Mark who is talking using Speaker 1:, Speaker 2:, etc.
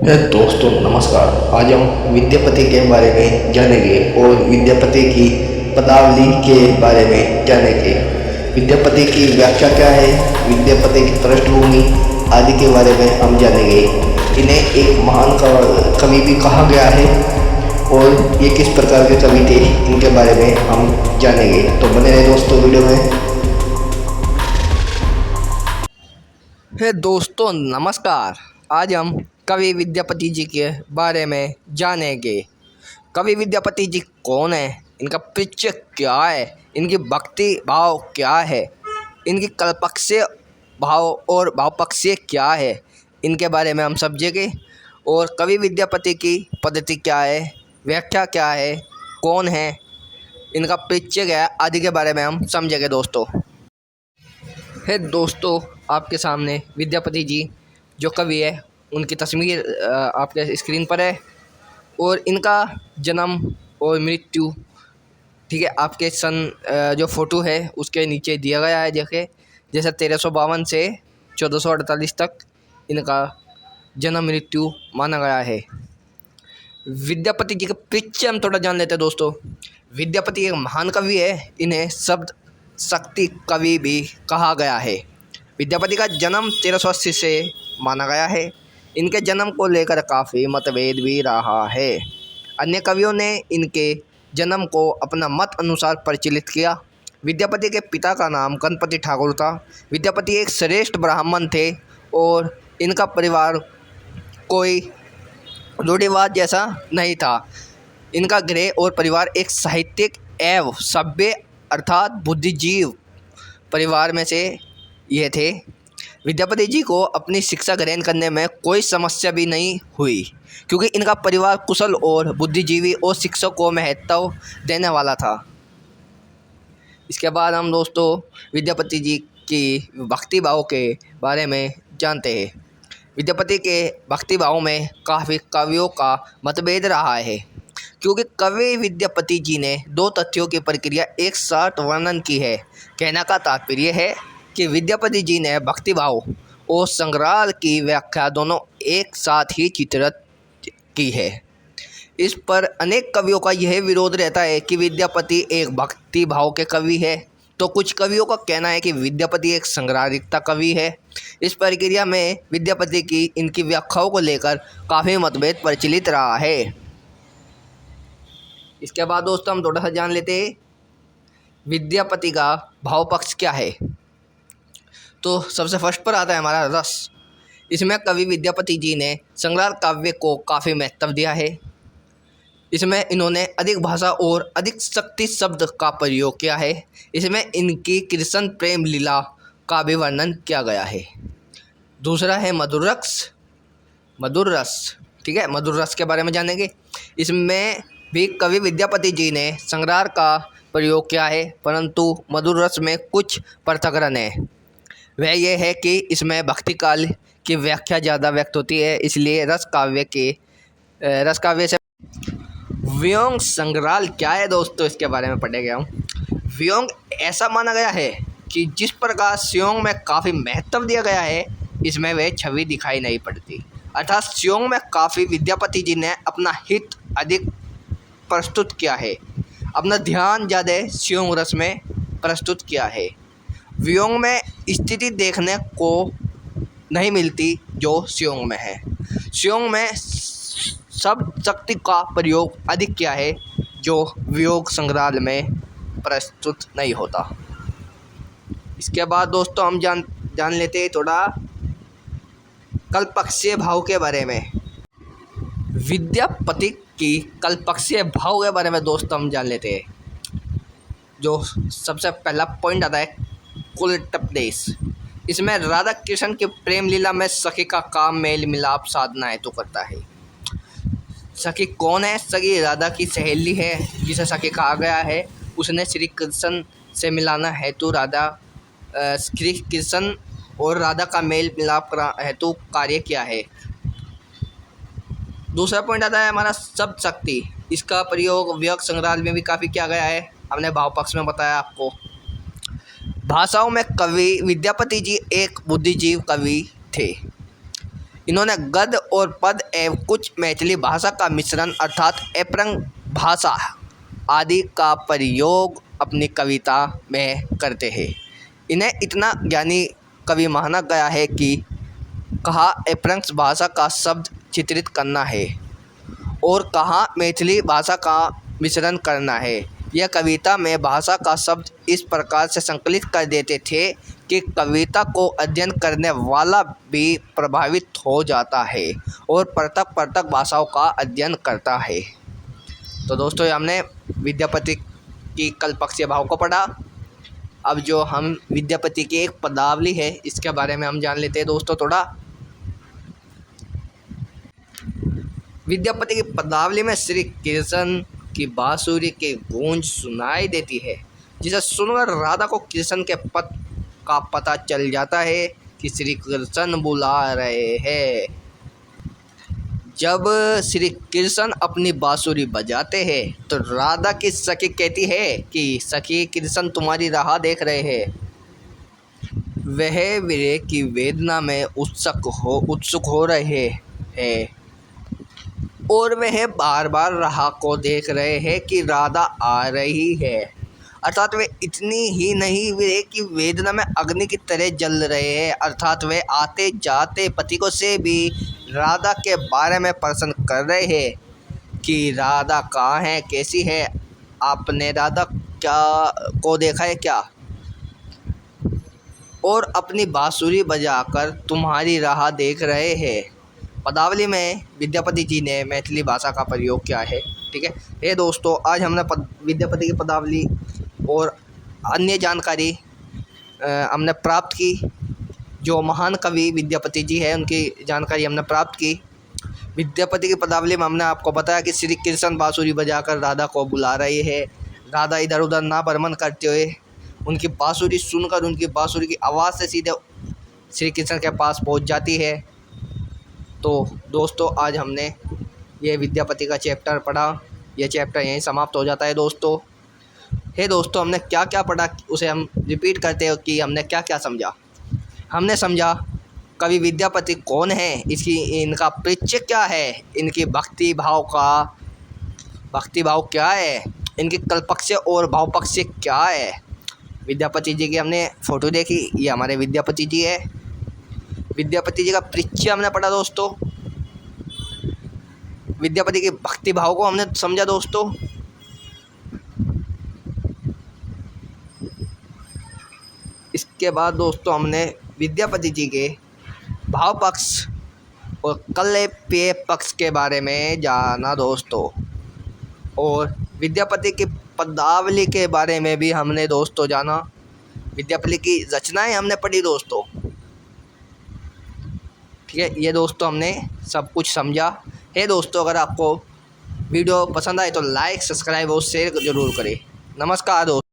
Speaker 1: है दोस्तों, नमस्कार। आज हम विद्यापति के बारे में जानेंगे और विद्यापति की पदावली के बारे में जानेंगे। विद्यापति की व्याख्या क्या है, विद्यापति की पृष्ठभूमि आदि के बारे में हम जानेंगे। इन्हें एक महान कवि भी कहा गया है और ये किस प्रकार के कवि थे, इनके बारे में हम जानेंगे। तो बने रहे दोस्तों वीडियो में।
Speaker 2: है दोस्तों, नमस्कार। आज हम कवि विद्यापति जी के बारे में जानेंगे। कवि विद्यापति जी कौन है, इनका परिचय क्या है, इनकी भक्ति भाव क्या है, इनकी कल्पक्षीय भाव और भावपक्षीय क्या है, इनके बारे में हम समझेंगे। और कवि विद्यापति की पद्धति क्या है, व्याख्या क्या है, कौन है, इनका परिचय क्या है आदि के बारे में हम समझेंगे दोस्तों। है दोस्तों, आपके सामने विद्यापति जी जो कवि है उनकी तस्वीर आपके स्क्रीन पर है और इनका जन्म और मृत्यु, ठीक है, आपके जो फ़ोटो है उसके नीचे दिया गया है। जैसे 1352 से 1448 तक इनका जन्म मृत्यु माना गया है। विद्यापति जी का परिचय हम थोड़ा जान लेते हैं दोस्तों। विद्यापति एक महान कवि है, इन्हें शब्द शक्ति कवि भी कहा गया है। विद्यापति का जन्म 1380 से माना गया है। इनके जन्म को लेकर काफ़ी मतभेद भी रहा है। अन्य कवियों ने इनके जन्म को अपना मत अनुसार प्रचलित किया। विद्यापति के पिता का नाम गणपति ठाकुर था। विद्यापति एक श्रेष्ठ ब्राह्मण थे और इनका परिवार कोई रूढ़िवाद जैसा नहीं था। इनका गृह और परिवार एक साहित्यिक एवं सभ्य अर्थात बुद्धिजीव परिवार में से ये थे। विद्यापति जी को अपनी शिक्षा ग्रहण करने में कोई समस्या भी नहीं हुई क्योंकि इनका परिवार कुशल और बुद्धिजीवी और शिक्षक को महत्व देने वाला था। इसके बाद हम दोस्तों विद्यापति जी की भक्ति भाव के बारे में जानते हैं। विद्यापति के भक्ति भाव में काफ़ी कवियों का मतभेद रहा है क्योंकि कवि विद्यापति जी ने दो तथ्यों की प्रक्रिया एक साथ वर्णन की है। कहने का तात्पर्य है कि विद्यापति जी ने भक्ति भाव और संग्रह की व्याख्या दोनों एक साथ ही चित्रित की है। इस पर अनेक कवियों का यह विरोध रहता है कि विद्यापति एक भक्ति भाव के कवि है, तो कुछ कवियों का कहना है कि विद्यापति एक संग्रहिकता कवि है। इस प्रक्रिया में विद्यापति की इनकी व्याख्याओं को लेकर काफ़ी मतभेद प्रचलित रहा है। इसके बाद दोस्तों हम थोड़ा सा जान लेते हैं विद्यापति का भाव पक्ष क्या है। तो सबसे फर्स्ट पर आता है हमारा रस। इसमें कवि विद्यापति जी ने संग्रह काव्य को काफ़ी महत्व दिया है। इसमें इन्होंने अधिक भाषा और अधिक शक्ति शब्द का प्रयोग किया है। इसमें इनकी कृष्ण प्रेम लीला का भी वर्णन किया गया है। दूसरा है मधुर रस, ठीक है, मधुर रस के बारे में जानेंगे। इसमें भी कवि विद्यापति जी ने संग्रह का प्रयोग किया है, परंतु मधुर रस में कुछ पृथक्करण है। वह यह है कि इसमें भक्ति काल की व्याख्या ज़्यादा व्यक्त होती है, इसलिए रस काव्य से व्यंग संग्रह क्या है दोस्तों, इसके बारे में पढ़े गया हूँ। व्यंग ऐसा माना गया है कि जिस प्रकार स्योंग में काफ़ी महत्व दिया गया है, इसमें वह छवि दिखाई नहीं पड़ती। अर्थात स्योंग में काफ़ी विद्यापति जी ने अपना हित अधिक प्रस्तुत किया है, अपना ध्यान ज़्यादा स्योंग रस में प्रस्तुत किया है। व्यंग में स्थिति देखने को नहीं मिलती जो स्योंग में है। स्योंग में शब्द शक्ति का प्रयोग अधिक किया है जो वियोग संग्रह में प्रस्तुत नहीं होता। इसके बाद दोस्तों हम जान लेते हैं थोड़ा कल्पक्षीय भाव के बारे में। विद्यापति की कल्पक्षीय भाव के बारे में दोस्तों हम जान लेते हैं। जो सबसे पहला पॉइंट आता है कुलटपदेश। इसमें राधा कृष्ण की प्रेम लीला में सखी का काम मेल मिलाप साधना हेतु करता है। सखी कौन है? सखी राधा की सहेली है जिसे सखी कहा गया है। उसने श्री कृष्ण से मिलाना हेतु श्री कृष्ण और राधा का मेल मिलाप हेतु कार्य किया है। दूसरा पॉइंट आता है हमारा शब्द शक्ति। इसका प्रयोग व्यंग संग्रह में भी काफ़ी किया गया है, हमने भाव पक्ष में बताया आपको। भाषाओं में कवि विद्यापति जी एक बुद्धिजीव कवि थे। इन्होंने गद और पद एवं कुछ मैथिली भाषा का मिश्रण अर्थात अपभ्रंश भाषा आदि का प्रयोग अपनी कविता में करते हैं। इन्हें इतना ज्ञानी कवि माना गया है कि कहा अपभ्रंश भाषा का शब्द चित्रित करना है और कहा मैथिली भाषा का मिश्रण करना है। यह कविता में भाषा का शब्द इस प्रकार से संकलित कर देते थे कि कविता को अध्ययन करने वाला भी प्रभावित हो जाता है और पृथक पृथक भाषाओं का अध्ययन करता है। तो दोस्तों, हमने विद्यापति की कल्पक्षीय भाव को पढ़ा। अब जो हम विद्यापति की एक पदावली है इसके बारे में हम जान लेते हैं दोस्तों थोड़ा। विद्यापति की पदावली में श्री कृष्ण की बांसुरी की गूंज सुनाई देती है, जिसे सुनकर राधा को कृष्ण के पद का पता चल जाता है कि श्री कृष्ण बुला रहे हैं। जब श्री कृष्ण अपनी बांसुरी बजाते हैं तो राधा की सखी कहती है कि सखी, कृष्ण तुम्हारी राह देख रहे हैं। वह विरह की वेदना में उत्सुक हो रहे हैं और वह बार बार राह को देख रहे हैं कि राधा आ रही है। अर्थात वे इतनी ही नहीं, विरह की वेदना में अग्नि की तरह जल रहे हैं। अर्थात वे आते जाते पथिकों से भी राधा के बारे में प्रश्न कर रहे हैं कि राधा कहाँ है, कैसी है, आपने राधा को देखा है क्या, और अपनी बांसुरी बजाकर तुम्हारी राह देख रहे हैं। पदावली में विद्यापति जी ने मैथिली भाषा का प्रयोग किया है। ठीक है। ये दोस्तों, आज हमने विद्यापति की पदावली और अन्य जानकारी हमने प्राप्त की। जो महान कवि विद्यापति जी है उनकी जानकारी हमने प्राप्त की। विद्यापति की पदावली में हमने आपको बताया कि श्री कृष्ण बांसुरी बजाकर राधा को बुला रहे हैं। राधा इधर उधर ना भ्रमण करते हुए उनकी बांसुरी सुनकर, उनकी बांसुरी की आवाज़ से सीधे श्री कृष्ण के पास पहुंच जाती है। तो दोस्तों, आज हमने ये विद्यापति का चैप्टर पढ़ा। यह चैप्टर यहीं समाप्त हो जाता है दोस्तों। दोस्तों, हमने क्या क्या पढ़ा उसे हम रिपीट करते हैं कि हमने क्या क्या समझा। हमने समझा कवि विद्यापति कौन है, इनका परिचय क्या है, इनकी भक्ति भाव क्या है, इनकी कल्पक्षय और भावपक्षय क्या है। विद्यापति जी की हमने फ़ोटो देखी, ये हमारे विद्यापति जी है। विद्यापति जी का परिचय हमने पढ़ा दोस्तों। विद्यापति के भक्ति भाव को हमने समझा दोस्तों। इसके बाद दोस्तों हमने विद्यापति जी के भाव पक्ष और कल्प्य पक्ष के बारे में जाना दोस्तों, और विद्यापति की पदावली के बारे में भी हमने दोस्तों जाना। विद्यापति की रचनाएं हमने पढ़ी दोस्तों। ठीक है, ये दोस्तों हमने सब कुछ समझा है दोस्तों। अगर आपको वीडियो पसंद आए तो लाइक, सब्सक्राइब और शेयर ज़रूर करें। नमस्कार दोस्तों।